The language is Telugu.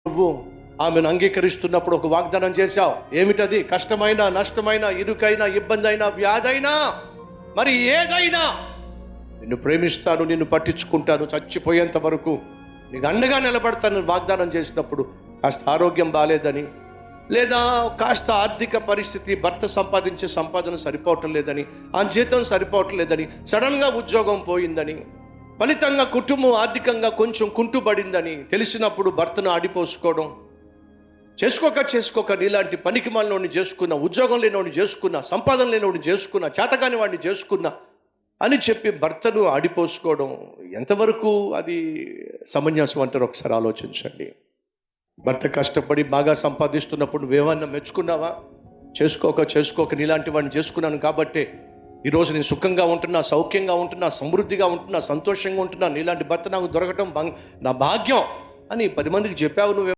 నువ్వు ఆమెను అంగీకరిస్తున్నప్పుడు ఒక వాగ్దానం చేశావు. ఏమిటది? కష్టమైన, నష్టమైన, ఇరుకైన, ఇబ్బంది అయినా, వ్యాధైనా, మరి ఏదైనా నిన్ను ప్రేమిస్తాను, నిన్ను పట్టించుకుంటాను, చచ్చిపోయేంత వరకు నీకు అండగా నిలబడతాను వాగ్దానం చేసినప్పుడు కాస్త ఆరోగ్యం బాగాలేదని, లేదా కాస్త ఆర్థిక పరిస్థితి, భర్త సంపాదించే సంపాదన సరిపోవటం లేదని, ఆ జీతం సరిపోవటం లేదని, సడన్గా ఉద్యోగం పోయిందని, ఫలితంగా కుటుంబం ఆర్థికంగా కొంచెం కుంటుపడిందని తెలిసినప్పుడు భర్తను ఆడిపోసుకోవడం, చేసుకోక నీలాంటి పనికి మాలినోడిని చేసుకున్న, ఉద్యోగం లేనివాడిని చేసుకున్న, సంపాదన లేనివాడిని చేసుకున్న, చేతకాని వాడిని చేసుకున్న అని చెప్పి భర్తను ఆడిపోసుకోవడం ఎంతవరకు అది సమంజసం అంటారు? ఒకసారి ఆలోచించండి. భర్త కష్టపడి బాగా సంపాదిస్తున్నప్పుడు నువ్వేమన్నా మెచ్చుకున్నావా? చేసుకోక నీలాంటి వాడిని చేసుకున్నాను కాబట్టే ఈరోజు నేను సుఖంగా ఉంటున్నా, సౌఖ్యంగా ఉంటున్నా, సమృద్ధిగా ఉంటున్నా, సంతోషంగా ఉంటున్నా, నీలాంటి భర్త నాకు దొరకటం నా భాగ్యం అని 10 మందికి చెప్పావు నువ్వే.